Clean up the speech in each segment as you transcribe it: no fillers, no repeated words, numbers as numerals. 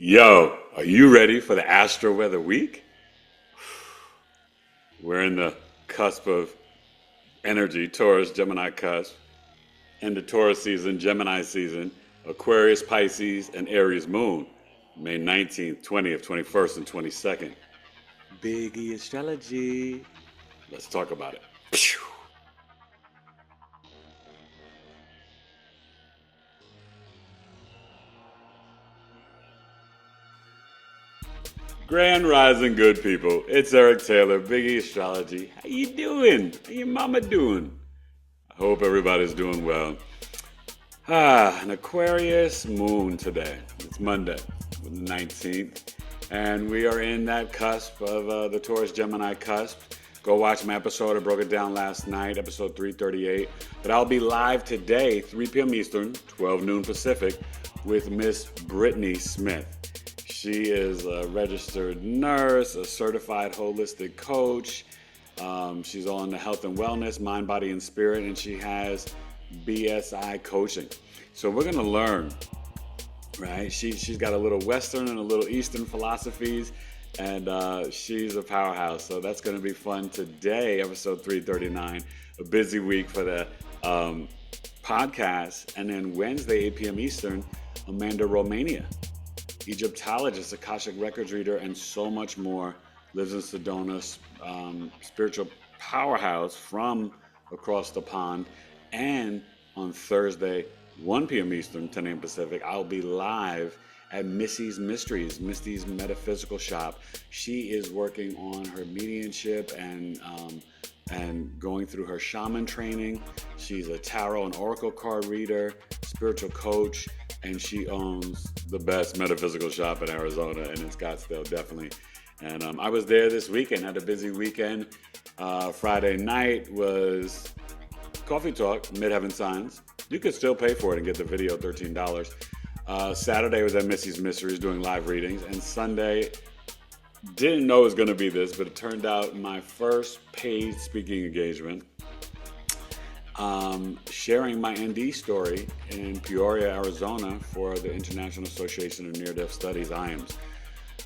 Yo, are you ready for the Astro-Weather week? We're in the cusp of energy, Taurus, Gemini cusp, and the Taurus season, Gemini season, Aquarius, Pisces, and Aries moon, May 19th, 20th, 21st, and 22nd. BigEAstro. Let's talk about it. Grand Rising, good people. It's Eric Taylor, BigEAstro. How you doing? How your mama doing? I hope everybody's doing well. An Aquarius moon today. It's Monday, the 19th, and we are in that cusp of the Taurus Gemini cusp. Go watch my episode. I broke it down last night, episode 338. But I'll be live today, 3 p.m. Eastern, 12 noon Pacific, with Miss Brittany Smith. She is a registered nurse, a certified holistic coach. She's all in the health and wellness, mind, body, and spirit, and she has BSI coaching. So we're going to learn, right? She's got a little Western and a little Eastern philosophies, and she's a powerhouse. So that's going to be fun today, episode 339, a busy week for the podcast. And then Wednesday, 8 p.m. Eastern, Amanda Romania, Egyptologist, Akashic Records reader, and so much more. Lives in Sedona, spiritual powerhouse from across the pond. And on Thursday, 1 p.m. Eastern, 10 a.m. Pacific, I'll be live at Missy's Mysteries, Misty's Metaphysical Shop. She is working on her mediumship and going through her shaman training. She's a tarot and oracle card reader, spiritual coach, and she owns the best metaphysical shop in Arizona and in Scottsdale, definitely. And I was there this weekend, had a busy weekend. Friday night was Coffee Talk, Midheaven Signs. You could still pay for it and get the video, $13. Saturday was at Missy's Mysteries doing live readings. And Sunday, didn't know it was going to be this, but it turned out my first paid speaking engagement. Sharing my ND story in Peoria, Arizona for the International Association of Near-Death Studies, IAMS.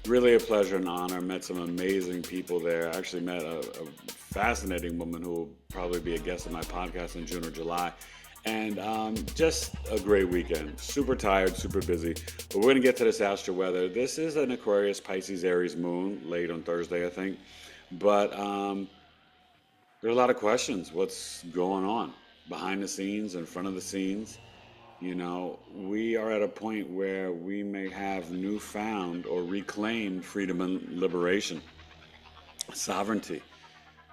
Really a pleasure and honor. Met some amazing people there. I actually met a fascinating woman who will probably be a guest on my podcast in June or July. And just a great weekend. Super tired, super busy. But we're going to get to this astro weather. This is an Aquarius, Pisces, Aries moon, late on Thursday, I think. But there are a lot of questions. What's going on behind the scenes, in front of the scenes? You know, we are at a point where we may have newfound or reclaimed freedom and liberation, sovereignty.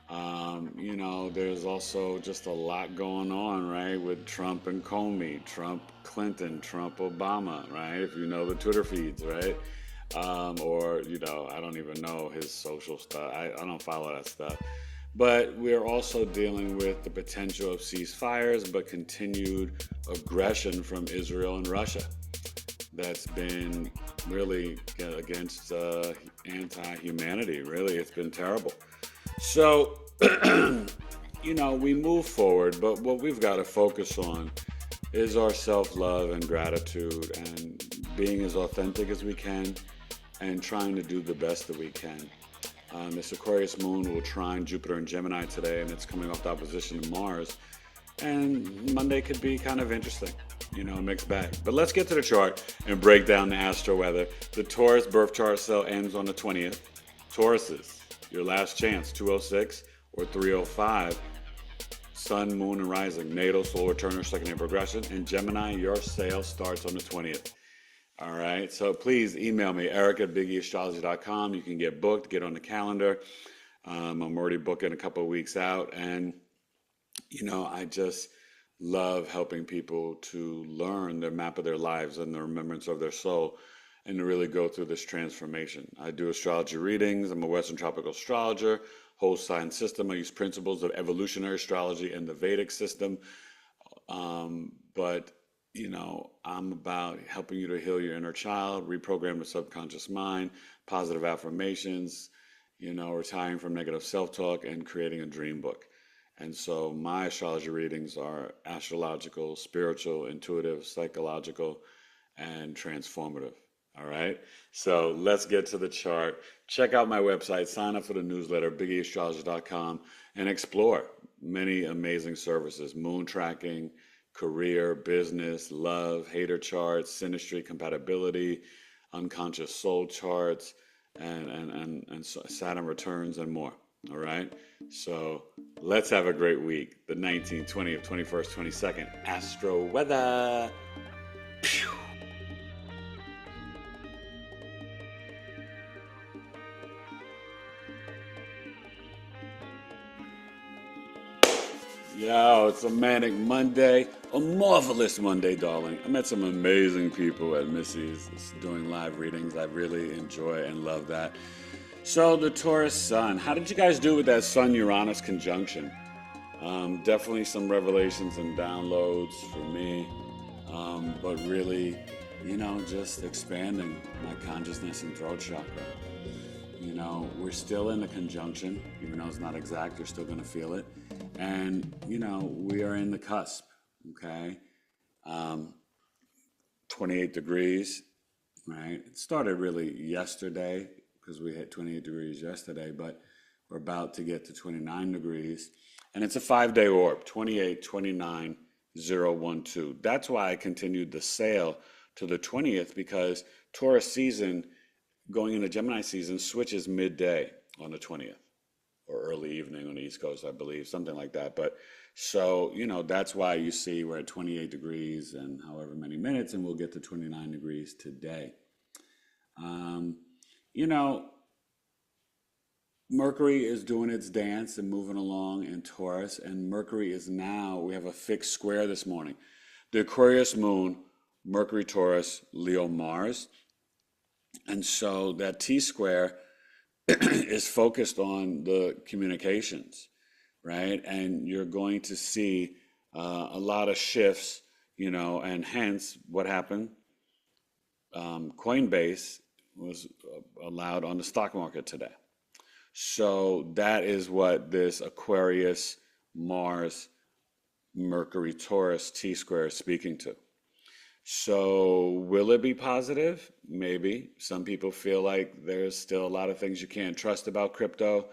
You know, there's also just a lot going on, right, with Trump and Comey, Trump Clinton, Trump Obama, right, if you know the Twitter feeds, right, or, you know, I don't even know his social stuff. I don't follow that stuff. But we're also dealing with the potential of ceasefires, but continued aggression from Israel and Russia. That's been really against anti-humanity, really. It's been terrible. So, you know, we move forward, but what we've got to focus on is our self-love and gratitude and being as authentic as we can and trying to do the best that we can. This Aquarius moon will trine Jupiter and Gemini today, and it's coming off the opposition to Mars. And Monday could be kind of interesting, you know, a mixed bag. But let's get to the chart and break down the astro weather. The Taurus birth chart cell ends on the 20th. Tauruses, your last chance, 206 or 305. Sun, moon, and rising, natal, solar returner, second hand progression. And Gemini, your sale starts on the 20th. All right, so please email me, eric@bigeastrology.com. You can get booked, get on the calendar. I'm already booking a couple of weeks out. And, you know, I just love helping people to learn their map of their lives and the remembrance of their soul and to really go through this transformation. I do astrology readings. I'm a Western tropical astrologer, whole sign system. I use principles of evolutionary astrology and the Vedic system. But you know, I'm about helping you to heal your inner child, reprogram the subconscious mind, positive affirmations, you know, retiring from negative self-talk and creating a dream book. And so my astrology readings are astrological, spiritual, intuitive, psychological, and transformative. All right. So let's get to the chart. Check out my website, sign up for the newsletter, BigEAstrology.com, and explore many amazing services: moon tracking, career, business, love, hater charts, synastry, compatibility, unconscious soul charts, and Saturn returns, and more. All right. So let's have a great week. The 19th, 20th, 21st, 22nd, Astro-Weather. Yo, it's a manic Monday, a marvelous Monday, darling. I met some amazing people at Missy's doing live readings. I really enjoy and love that. So the Taurus Sun, how did you guys do with that Sun-Uranus conjunction? Definitely some revelations and downloads for me, but really, just expanding my consciousness and throat chakra. We're still in the conjunction, even though it's not exact, you're still going to feel it. And, we are in the cusp, okay? 28 degrees, right? It started really yesterday because we hit 28 degrees yesterday, but we're about to get to 29 degrees. And it's a 5-day orb, 28, 29, 0, 1, 2. That's why I continued the sale to the 20th, because Taurus season, going into Gemini season, switches midday on the 20th, or early evening on the East Coast, I believe, something like that. But so, that's why you see we're at 28 degrees and however many minutes, and we'll get to 29 degrees today. Mercury is doing its dance and moving along in Taurus, and Mercury is now, we have a fixed square this morning. The Aquarius moon, Mercury, Taurus, Leo, Mars. And so that T-square is focused on the communications, right? And you're going to see a lot of shifts, and hence what happened. Coinbase was allowed on the stock market today. So that is what this Aquarius, Mars, Mercury, Taurus T-square is speaking to. So will it be positive? Maybe. Some people feel like there's still a lot of things you can't trust about crypto.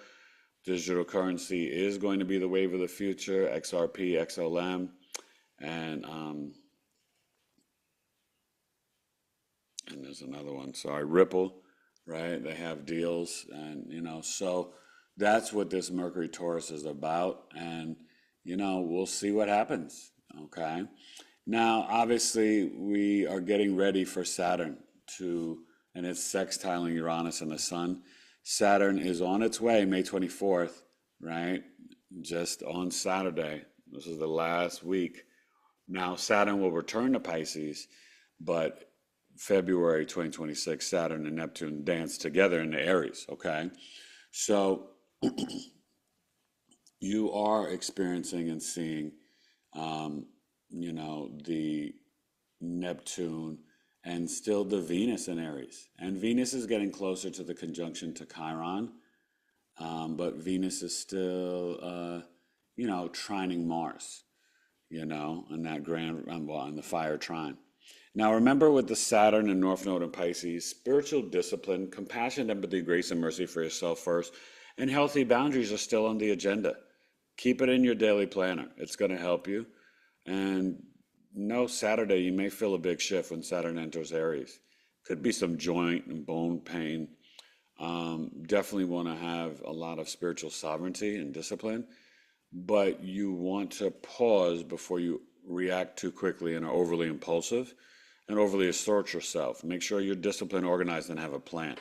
Digital currency is going to be the wave of the future, XRP, XLM, and there's another one, sorry, Ripple, right? They have deals, and so that's what this Mercury Taurus is about, and we'll see what happens, okay? Now, obviously, we are getting ready for Saturn and it's sextiling Uranus and the Sun. Saturn is on its way, May 24th, right? Just on Saturday. This is the last week. Now, Saturn will return to Pisces, but February 2026, Saturn and Neptune dance together in the Aries, okay? So you are experiencing and seeing, the Neptune and still the Venus in Aries. And Venus is getting closer to the conjunction to Chiron, but Venus is still, trining Mars, in that in the fire trine. Now, remember, with the Saturn and North Node in Pisces, spiritual discipline, compassion, empathy, grace, and mercy for yourself first, and healthy boundaries are still on the agenda. Keep it in your daily planner. It's going to help you. And Saturday, you may feel a big shift when Saturn enters Aries. Could be some joint and bone pain. Definitely want to have a lot of spiritual sovereignty and discipline, but you want to pause before you react too quickly and are overly impulsive and overly assert yourself. Make sure you're disciplined, organized, and have a plan.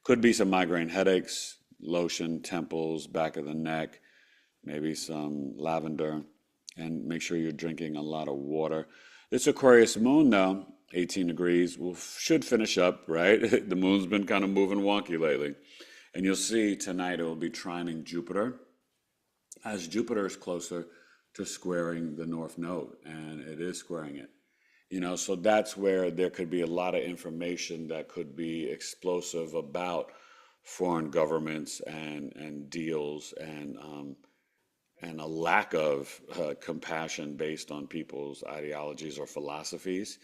Could be some migraine headaches, lotion, temples, back of the neck, maybe some lavender, and make sure you're drinking a lot of water. This Aquarius moon, though, 18 degrees, should finish up, right? The moon's been kind of moving wonky lately. And you'll see tonight it will be trining Jupiter, as Jupiter is closer to squaring the North Node, and it is squaring it. So that's where there could be a lot of information that could be explosive about foreign governments and deals and a lack of compassion based on people's ideologies or philosophies.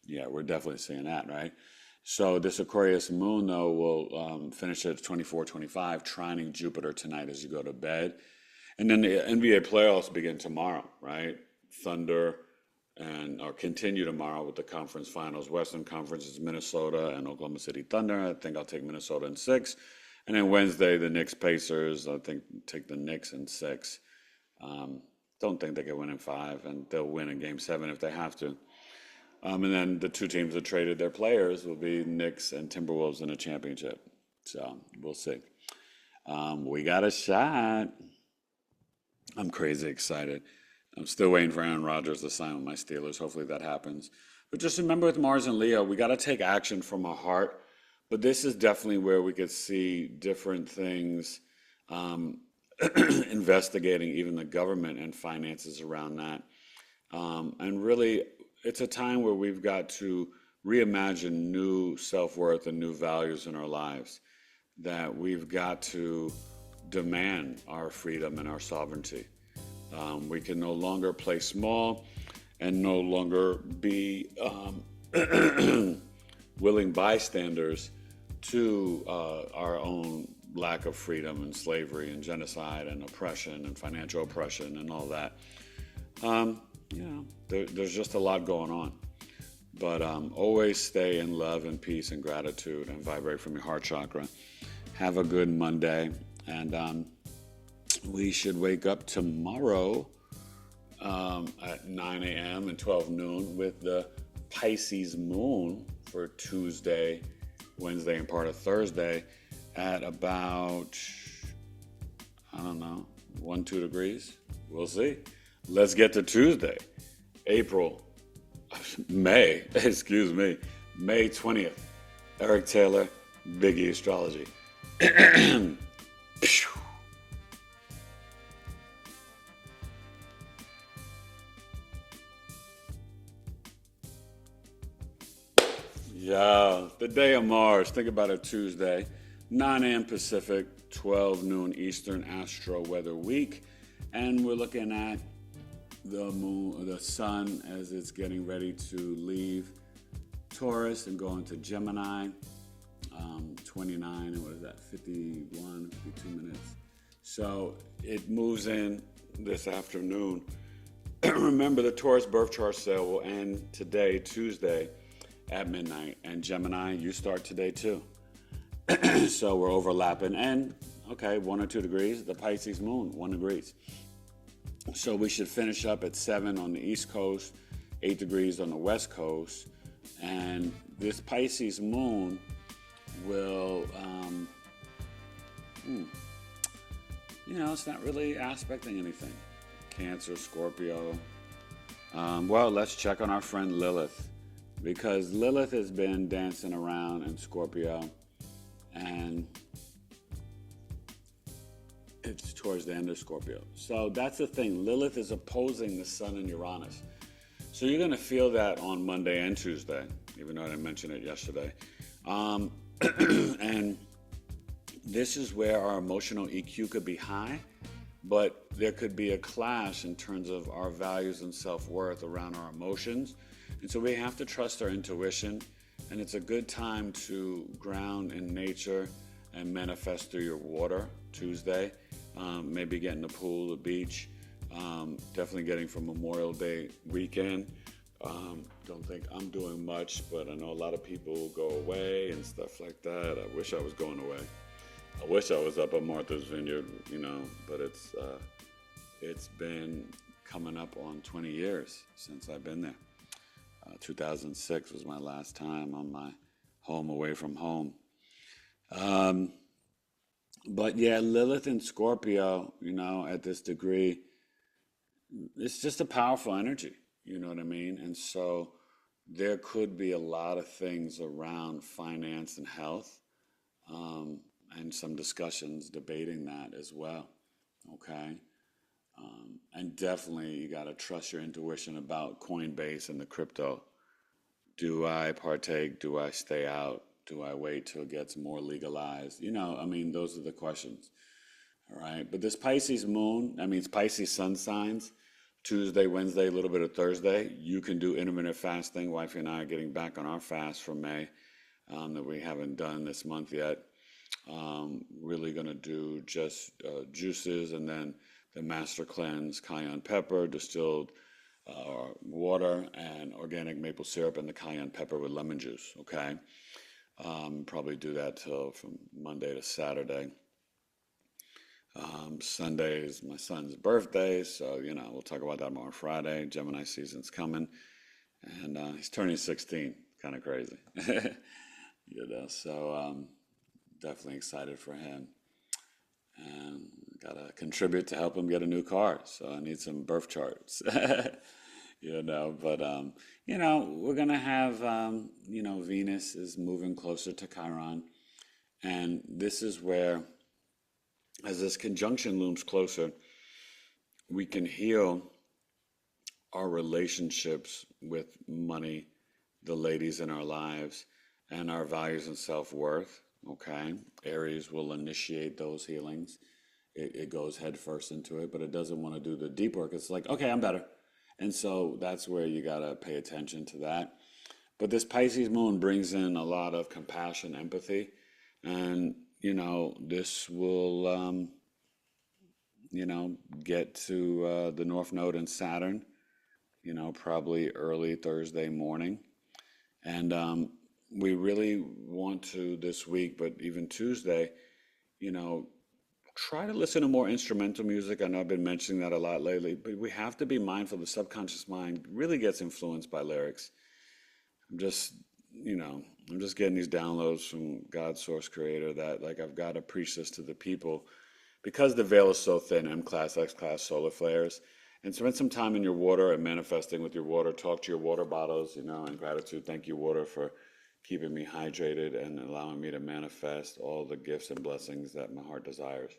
Yeah, we're definitely seeing that, right? So this Aquarius moon, though, will finish at 24-25, trining Jupiter tonight as you go to bed. And then the NBA playoffs begin tomorrow, right? Thunder and or continue tomorrow with the conference finals. Western Conference is Minnesota and Oklahoma City Thunder. I think I'll take Minnesota in 6. And then Wednesday, the Knicks Pacers. I think take the Knicks in 6. Don't think they can win in 5, and they'll win in Game 7 if they have to. And then the two teams that traded their players will be Knicks and Timberwolves in a championship. So we'll see. We got a shot. I'm crazy excited. I'm still waiting for Aaron Rodgers to sign with my Steelers. Hopefully that happens. But just remember with Mars and Leo, we got to take action from our heart. But this is definitely where we could see different things, investigating even the government and finances around that. And really, it's a time where we've got to reimagine new self-worth and new values in our lives, that we've got to demand our freedom and our sovereignty. We can no longer play small and no longer be willing bystanders to our own lack of freedom and slavery and genocide and oppression and financial oppression and all that. There's just a lot going on. But always stay in love and peace and gratitude and vibrate from your heart chakra. Have a good Monday. And we should wake up tomorrow at 9 a.m. and 12 noon with the Pisces moon for Tuesday, Wednesday, and part of Thursday at about, 1-2 degrees. We'll see. Let's get to Tuesday, May 20th. Eric Taylor, BigEAstro. Yeah, the day of Mars. Think about it, Tuesday, 9 a.m. Pacific, 12 noon Eastern, Astro-Weather week. And we're looking at the moon, the sun, as it's getting ready to leave Taurus and go into Gemini. 29, and what is that, 51, 52 minutes. So it moves in this afternoon. Remember, the Taurus birth chart sale will end today, Tuesday, at midnight. And Gemini, you start today too. So we're overlapping. And, 1 or 2 degrees. The Pisces moon, 1 degree. So we should finish up at 7 on the East Coast, 8 degrees on the West Coast. And this Pisces moon will, it's not really aspecting anything. Cancer, Scorpio. Well, let's check on our friend Lilith, because Lilith has been dancing around in Scorpio, and it's towards the end of Scorpio. So that's the thing. Lilith is opposing the Sun and Uranus. So you're going to feel that on Monday and Tuesday, even though I didn't mention it yesterday. And this is where our emotional EQ could be high, but there could be a clash in terms of our values and self-worth around our emotions. And so we have to trust our intuition, and it's a good time to ground in nature and manifest through your water Tuesday. Maybe get in the pool, the beach. Definitely getting from Memorial Day weekend. Don't think I'm doing much, but I know a lot of people go away and stuff like that. I wish I was going away. I wish I was up at Martha's Vineyard, but it's been coming up on 20 years since I've been there. 2006 was my last time on my home away from home. But yeah, Lilith and Scorpio, at this degree, it's just a powerful energy, you know what I mean? And so there could be a lot of things around finance and health, and some discussions debating that as well, okay? And definitely you got to trust your intuition about Coinbase and the crypto. Do I partake? Do I stay out? Do I wait till it gets more legalized? Those are the questions, all right? But this Pisces moon, it's Pisces sun signs, Tuesday, Wednesday, a little bit of Thursday. You can do intermittent fasting. Wifey and I are getting back on our fast from May that we haven't done this month yet. Really going to do just juices, and then the Master Cleanse, cayenne pepper, distilled water, and organic maple syrup, and the cayenne pepper with lemon juice, okay? Probably do that till from Monday to Saturday. Sunday is my son's birthday, so, we'll talk about that more on Friday. Gemini season's coming, and he's turning 16, kind of crazy. So definitely excited for him. And gotta contribute to help him get a new car, so I need some birth charts. But we're gonna have Venus is moving closer to Chiron, and this is where, as this conjunction looms closer, we can heal our relationships with money, the ladies in our lives, and our values and self-worth. Okay, Aries will initiate those healings. It goes head first into it, but it doesn't want to do the deep work. It's like, okay, I'm better. And so that's where you got to pay attention to that. But this Pisces moon brings in a lot of compassion, empathy, and, this will, get to the North Node in Saturn, probably early Thursday morning. And we really want to this week, but even Tuesday, try to listen to more instrumental music. I know I've been mentioning that a lot lately, but we have to be mindful. The subconscious mind really gets influenced by lyrics. I'm just getting these downloads from God's source creator that, like, I've got to preach this to the people because the veil is so thin, M class, X class, solar flares. And spend some time in your water and manifesting with your water. Talk to your water bottles, and gratitude. Thank you, water, for keeping me hydrated and allowing me to manifest all the gifts and blessings that my heart desires.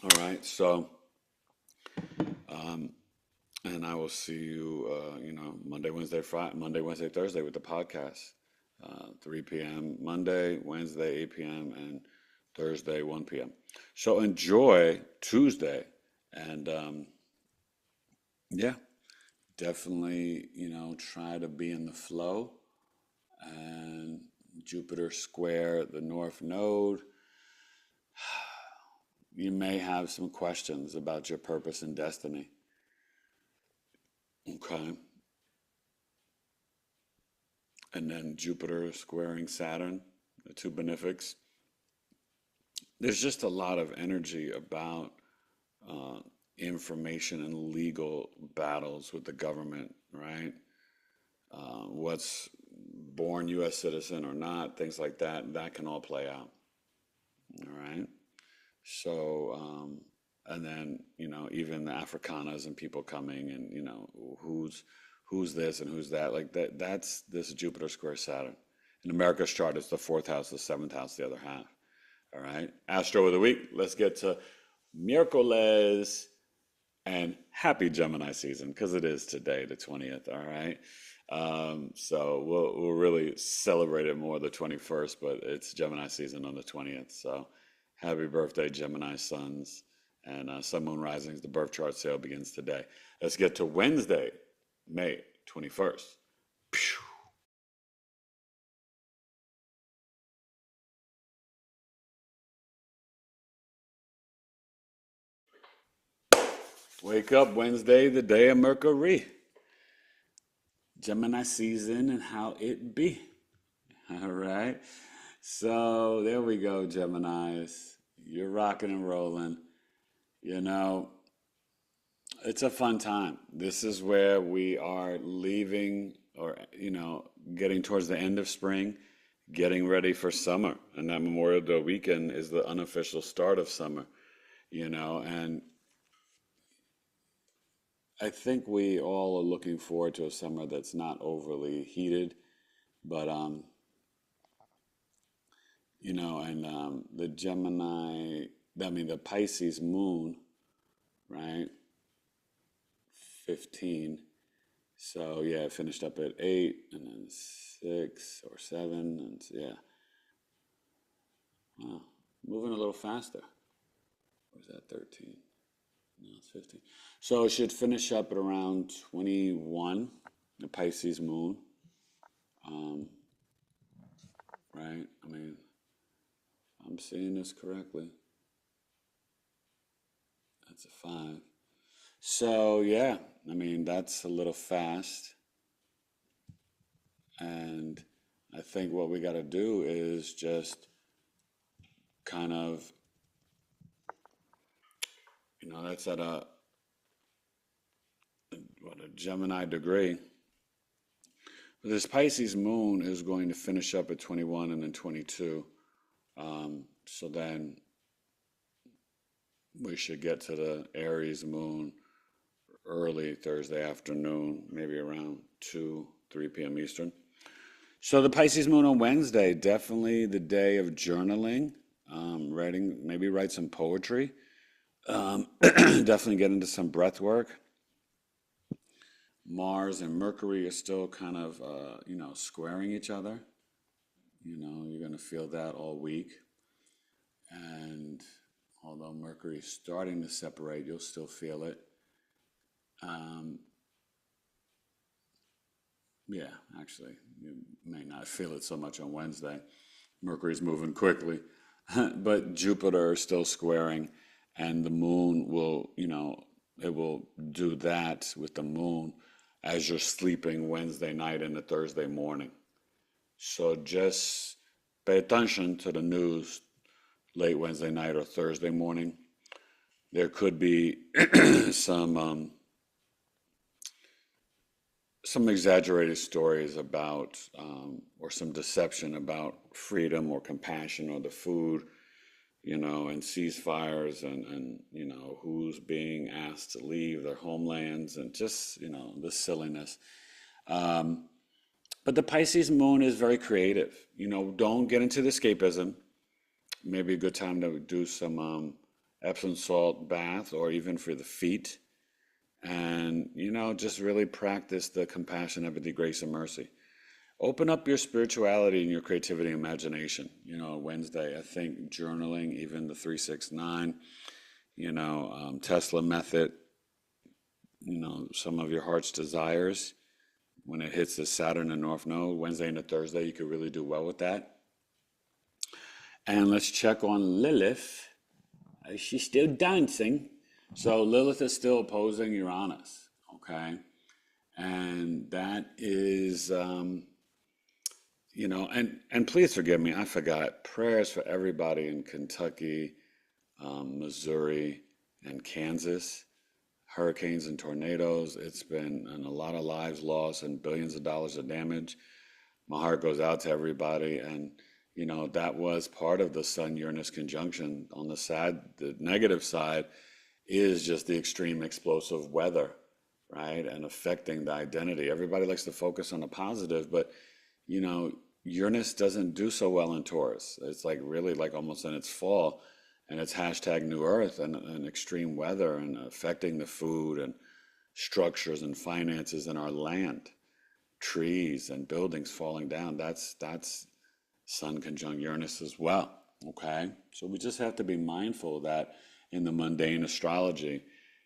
All right, so, and I will see you, Monday, Wednesday, Thursday with the podcast. 3 p.m. Monday, Wednesday, 8 p.m., and Thursday, 1 p.m. So enjoy Tuesday, and definitely, try to be in the flow. And Jupiter square the North Node. You may have some questions about your purpose and destiny. Okay. And then Jupiter squaring Saturn, the two benefics. There's just a lot of energy about information and legal battles with the government, right? What's born U.S. citizen or not, things like that, that can all play out, all right? So, and then, even the Afrikanas and people coming and, who's this and who's that, like that's this Jupiter square Saturn. In America's chart, it's the fourth house, the seventh house, the other half. All right. Astro of the week. Let's get to miércoles and happy Gemini season, because it is today, the 20th. All right. So we'll really celebrate it more the 21st, but it's Gemini season on the 20th. So happy birthday, Gemini suns. And Sun Moon Risings, the birth chart sale begins today. Let's get to Wednesday, May 21st. Pew. Wake up Wednesday, the day of Mercury. Gemini season and how it be. All right. So there we go, Geminis. You're rocking and rolling. It's a fun time. This is where we are leaving or, getting towards the end of spring, getting ready for summer. And that Memorial Day weekend is the unofficial start of summer, and I think we all are looking forward to a summer that's not overly heated, but, the Gemini, the Pisces moon, right? 15. So yeah, it finished up at 8 and then 6 or 7 and yeah. Wow. Moving a little faster. Or is that 13? No, it's 15. So it should finish up at around 21, the Pisces moon. Right? I mean, if I'm seeing this correctly. That's a 5. So yeah, I mean, that's a little fast. And I think what we got to do is just kind of, that's at a Gemini degree. But this Pisces moon is going to finish up at 21 and then 22. So then we should get to the Aries moon early Thursday afternoon, maybe around 2, 3 p.m. Eastern. So the Pisces moon on Wednesday, definitely the day of journaling, writing, maybe write some poetry, definitely get into some breath work. Mars and Mercury are still kind of, squaring each other. You're going to feel that all week. And although Mercury is starting to separate, you'll still feel it. Yeah, actually, you may not feel it so much on Wednesday. Mercury's moving quickly, but Jupiter is still squaring, and the moon will, it will do that with the moon as you're sleeping Wednesday night into Thursday morning. So just pay attention to the news late Wednesday night or Thursday morning. There could be some exaggerated stories about, or some deception about freedom or compassion or the food, and ceasefires and who's being asked to leave their homelands and just, the silliness. But the Pisces moon is very creative. Don't get into the escapism. Maybe a good time to do some Epsom salt bath or even for the feet. And, just really practice the compassion, empathy, grace, and mercy. Open up your spirituality and your creativity and imagination. Wednesday, I think journaling, even the 369, Tesla method, some of your heart's desires. When it hits the Saturn and North Node, Wednesday into Thursday, you could really do well with that. And let's check on Lilith. She's still dancing. So Lilith is still opposing Uranus, okay? And that is, and please forgive me, I forgot. Prayers for everybody in Kentucky, Missouri, and Kansas. Hurricanes and tornadoes. It's been a lot of lives lost and billions of dollars of damage. My heart goes out to everybody. And, that was part of the Sun-Uranus conjunction. On the negative side is just the extreme explosive weather, right? And affecting the identity. Everybody likes to focus on the positive, but, Uranus doesn't do so well in Taurus. It's like really like almost in its fall. And it's hashtag New Earth and extreme weather and affecting the food and structures and finances in our land, trees and buildings falling down. That's Sun conjunct Uranus as well. Okay, so we just have to be mindful of that in the mundane astrology.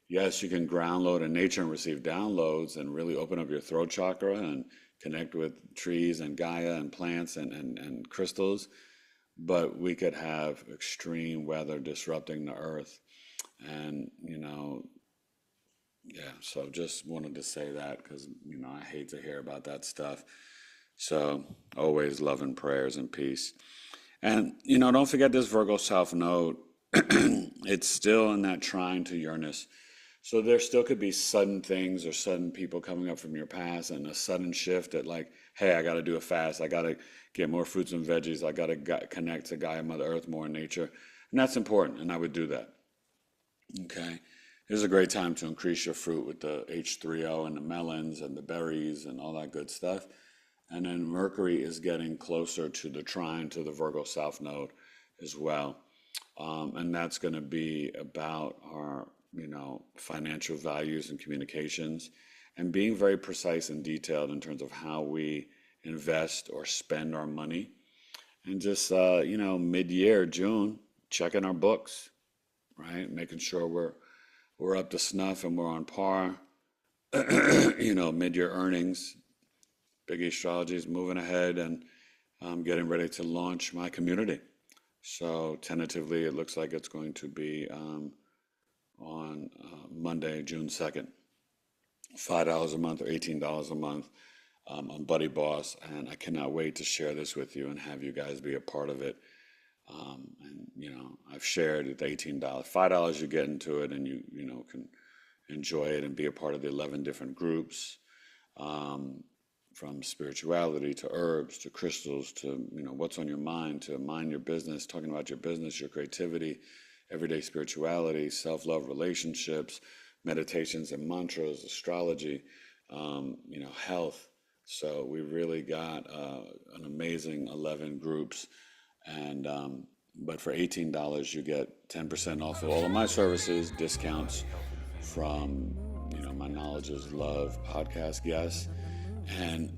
Yes, you can ground load in nature and receive downloads and really open up your throat chakra and connect with trees and Gaia and plants and crystals. But we could have extreme weather disrupting the earth. And, so just wanted to say that because, I hate to hear about that stuff. So always love and prayers and peace. And, don't forget this Virgo South Node. It's still in that trine to Uranus. So there still could be sudden things or sudden people coming up from your past and a sudden shift that like, hey, I got to do a fast. I got to get more fruits and veggies. I got to connect to Gaia, Mother Earth more in nature. And that's important, and I would do that. Okay? This is a great time to increase your fruit with the H3O and the melons and the berries and all that good stuff. And then Mercury is getting closer to the trine to the Virgo South Node as well. And that's going to be about our, financial values and communications and being very precise and detailed in terms of how we invest or spend our money. And just, mid-year, June, checking our books, right? Making sure we're we're up to snuff and we're on par. Mid-year earnings. BigEAstro is moving ahead, and I'm getting ready to launch my community. So tentatively, it looks like it's going to be on Monday, June 2nd. $5 a month or $18 a month on Buddy Boss, and I cannot wait to share this with you and have you guys be a part of it. I've shared at the $18, $5 you get into it, and you can enjoy it and be a part of the 11 different groups, from spirituality to herbs to crystals to what's on your mind, to mind your business, talking about your business, your creativity, everyday spirituality, self-love, relationships, meditations and mantras, astrology, health. So we really got an amazing 11 groups, and but for $18 you get 10% off of all of my services, discounts from my Knowledge is Love podcast guests, and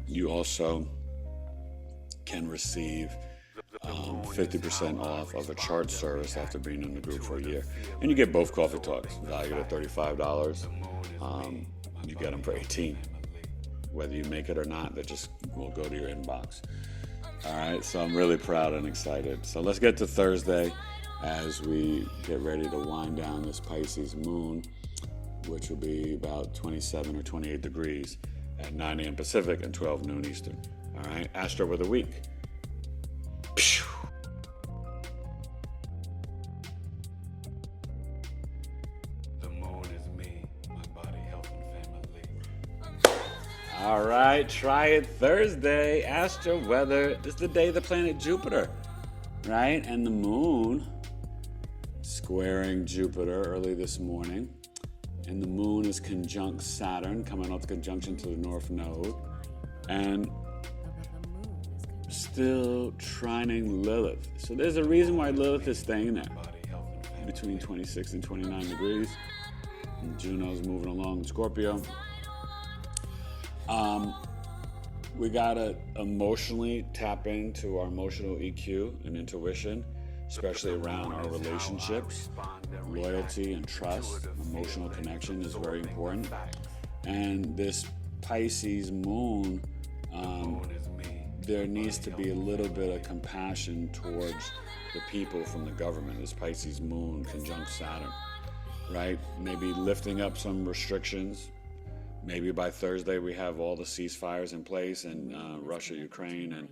you also can receive 50% off of a chart service after being in the group for a year. And you get both coffee talks, valued at $35. You get them for $18. Whether you make it or not, they just will go to your inbox. All right, so I'm really proud and excited. So let's get to Thursday as we get ready to wind down this Pisces moon, which will be about 27 or 28 degrees at 9 a.m. Pacific and 12 noon Eastern. All right, Astro-Weather week. The moon is me, my body, health, and family. All right, try it Thursday. Astro-Weather. This is the day of the planet Jupiter, right? And the moon squaring Jupiter early this morning. And the moon is conjunct Saturn, coming off the conjunction to the North Node. And still trining Lilith. So there's a reason why Lilith is staying there between 26 and 29 degrees. And Juno's moving along in Scorpio. We gotta emotionally tap into our emotional EQ and intuition, especially around our relationships. Loyalty and trust, emotional connection is very important. And this Pisces moon, there needs to be a little bit of compassion towards the people from the government. This Pisces moon conjunct Saturn, right? Maybe lifting up some restrictions. Maybe by Thursday we have all the ceasefires in place in Russia, Ukraine, and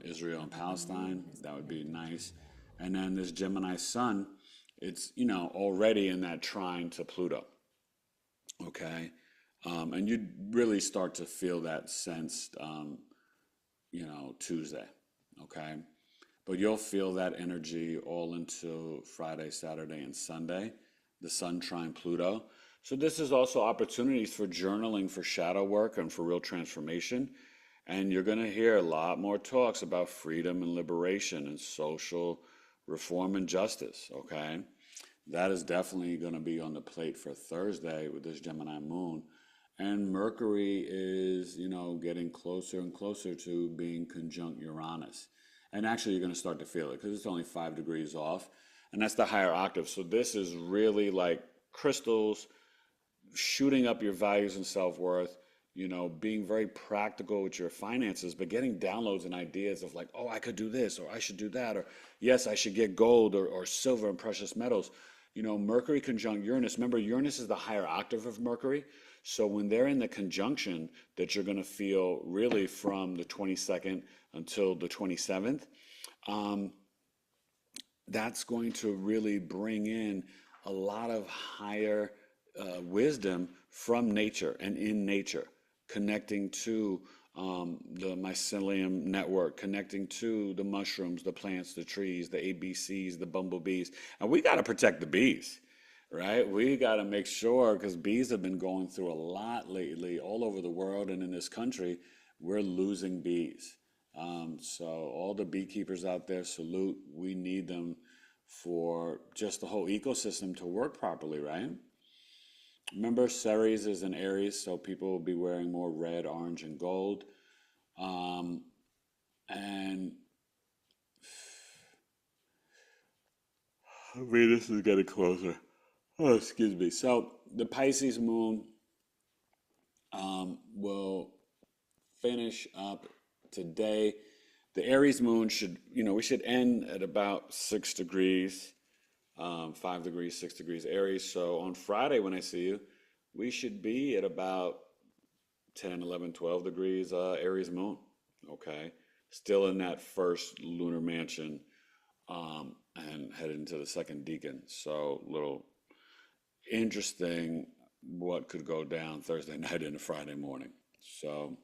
Israel and Palestine. That would be nice. And then this Gemini sun, it's already in that trine to Pluto. Okay, and you really start to feel that sense, Tuesday. Okay, but you'll feel that energy all into Friday, Saturday, and Sunday. The sun trine Pluto. So this is also opportunities for journaling, for shadow work, and for real transformation. And you're going to hear a lot more talks about freedom and liberation and social reform and justice, okay? That is definitely going to be on the plate for Thursday with this Gemini moon. And Mercury is, getting closer and closer to being conjunct Uranus. And actually, you're going to start to feel it because it's only 5 degrees off. And that's the higher octave. So this is really like crystals, shooting up your values and self-worth, being very practical with your finances, but getting downloads and ideas of like, oh, I could do this, or I should do that, or yes, I should get gold or silver and precious metals. Mercury conjunct Uranus. Remember, Uranus is the higher octave of Mercury. So when they're in the conjunction that you're going to feel really from the 22nd until the 27th, that's going to really bring in a lot of higher wisdom from nature and in nature, connecting to the mycelium network, connecting to the mushrooms, the plants, the trees, the ABCs, the bumblebees. And we got to protect the bees, right? We got to make sure, because bees have been going through a lot lately all over the world, and in this country, we're losing bees. So all the beekeepers out there, salute. We need them for just the whole ecosystem to work properly, right? Remember, Ceres is an Aries, so people will be wearing more red, orange, and gold. And Venus is getting closer. Oh, excuse me. So the Pisces moon will finish up today. The Aries moon we should end at about 6 degrees, 5 degrees, 6 degrees Aries. So on Friday when I see you, we should be at about 10, 11, 12 degrees Aries moon. Okay. Still in that first lunar mansion and headed into the second decan. So little interesting what could go down Thursday night into Friday morning. So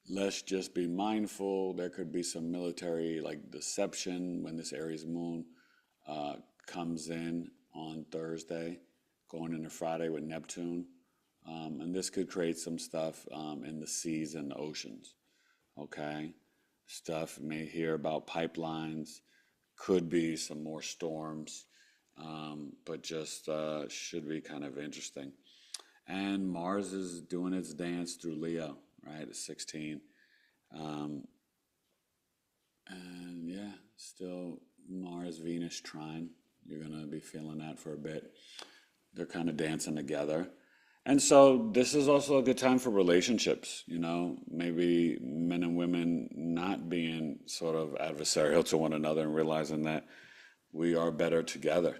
let's just be mindful. There could be some military like deception when this Aries moon comes in on Thursday, going into Friday with Neptune. And this could create some stuff in the seas and the oceans. Okay. Stuff you may hear about pipelines, could be some more storms, but just should be kind of interesting. And Mars is doing its dance through Leo, right, at 16. And yeah, still Mars, Venus trine. You're going to be feeling that for a bit. They're kind of dancing together. And so this is also a good time for relationships, maybe men and women not being sort of adversarial to one another and realizing that we are better together.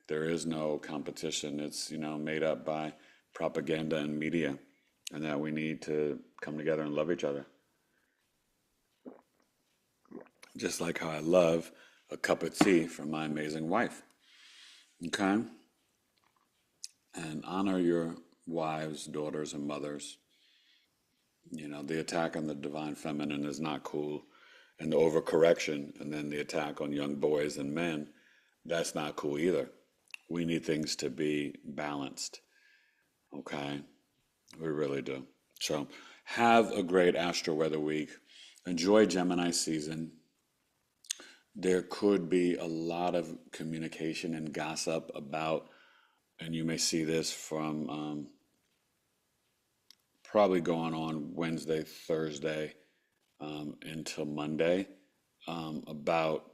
There is no competition. It's, made up by propaganda and media, and that we need to come together and love each other. Just like how I love a cup of tea from my amazing wife. Okay? And honor your wives, daughters, and mothers. The attack on the divine feminine is not cool. And the overcorrection, and then the attack on young boys and men, that's not cool either. We need things to be balanced. Okay? We really do. So have a great Astro-Weather week. Enjoy Gemini season. There could be a lot of communication and gossip about, and you may see this from probably going on Wednesday, Thursday, until Monday, about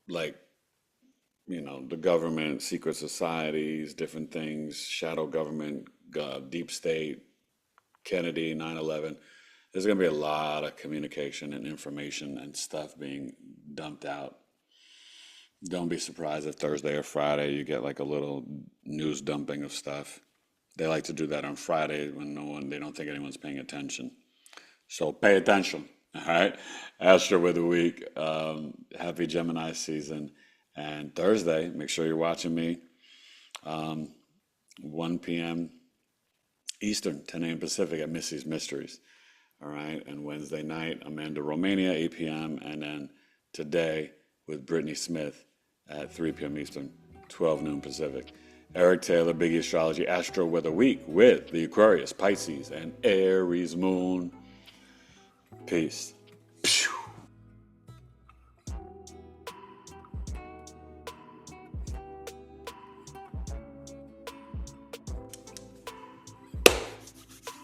the government, secret societies, different things, shadow government, deep state, Kennedy, 9/11. There's going to be a lot of communication and information and stuff being dumped out. Don't be surprised if Thursday or Friday you get like a little news dumping of stuff. They like to do that on Friday when they don't think anyone's paying attention. So pay attention, all right? Astro-Weather week. Happy Gemini season. And Thursday, make sure you're watching me. 1 p.m. Eastern, 10 a.m. Pacific at Missy's Mysteries. All right. And Wednesday night, Amanda Romania, 8 p.m. And then today with Brittany Smith at 3 p.m. Eastern, 12 noon Pacific. Eric Taylor, Big Astrology, Astro-Weather week with the Aquarius, Pisces, and Aries moon. Peace.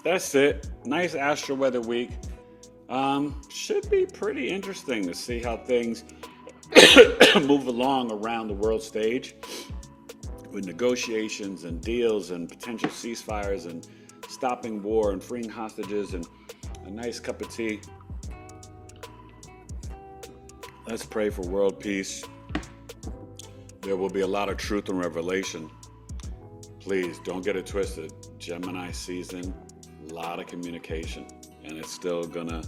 That's it. Nice Astro-Weather week. Should be pretty interesting to see how things move along around the world stage with negotiations and deals and potential ceasefires and stopping war and freeing hostages and a nice cup of tea. Let's pray for world peace. There will be a lot of truth and revelation. Please don't get it twisted. Gemini season, a lot of communication, and it's still gonna,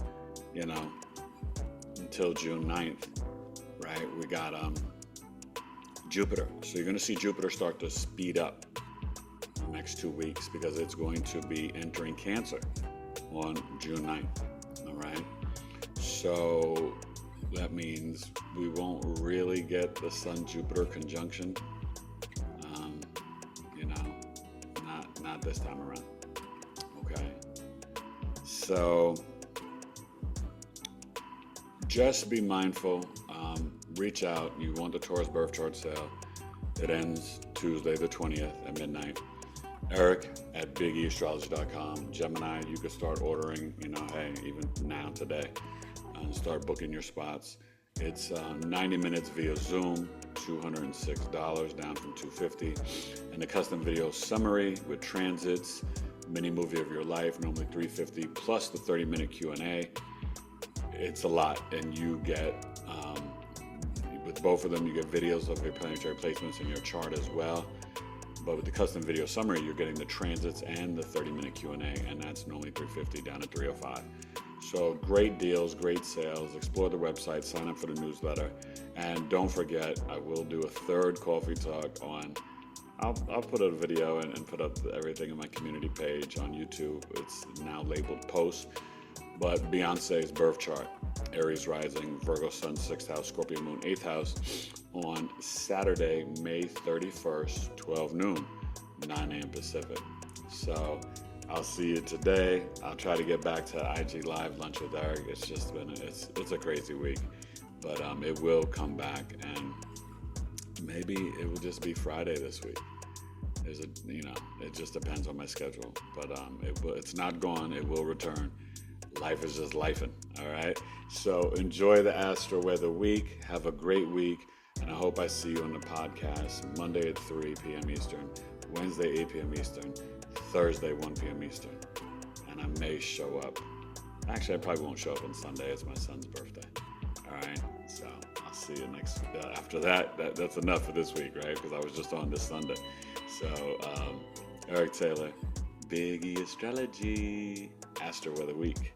until June 9th, right? We got Jupiter. So you're gonna see Jupiter start to speed up in the next 2 weeks because it's going to be entering Cancer on June 9th, all right? So that means we won't really get the Sun-Jupiter conjunction, not this time around, okay? So just be mindful, reach out. You want the Taurus birth chart sale. It ends Tuesday the 20th at midnight. Eric at BigEAstro.com. Gemini, you could start ordering, hey, even now today, and start booking your spots. It's 90 minutes via Zoom, $206, down from $250. And the custom video summary with transits, mini movie of your life, normally $350, plus the 30-minute Q&A. It's a lot, and you get, with both of them, you get videos of your planetary placements in your chart as well. But with the custom video summary, you're getting the transits and the 30-minute Q&A, and that's normally $350 down to $305. So great deals, great sales. Explore the website, sign up for the newsletter, and don't forget, I will do a third coffee talk on. I'll put out a video and put up everything in my community page on YouTube. It's now labeled posts. But Beyonce's birth chart, Aries rising, Virgo sun, 6th house, Scorpio moon, 8th house, on Saturday, May 31st, 12 noon, 9 a.m. Pacific. So I'll see you today. I'll try to get back to IG Live Lunch with Eric. It's just been, it's a crazy week, but it will come back, and maybe it will just be Friday this week. It just depends on my schedule, but it's not gone. It will return. Life is just lifing, all right? So enjoy the Astro-Weather week. Have a great week, and I hope I see you on the podcast Monday at 3 p.m. Eastern, Wednesday 8 p.m. Eastern, Thursday 1 p.m. Eastern, and I may show up. Actually, I probably won't show up on Sunday. It's my son's birthday, all right? So I'll see you next. After that's enough for this week, right? Because I was just on this Sunday. So Eric Taylor, BigEAstro, Astro-Weather week.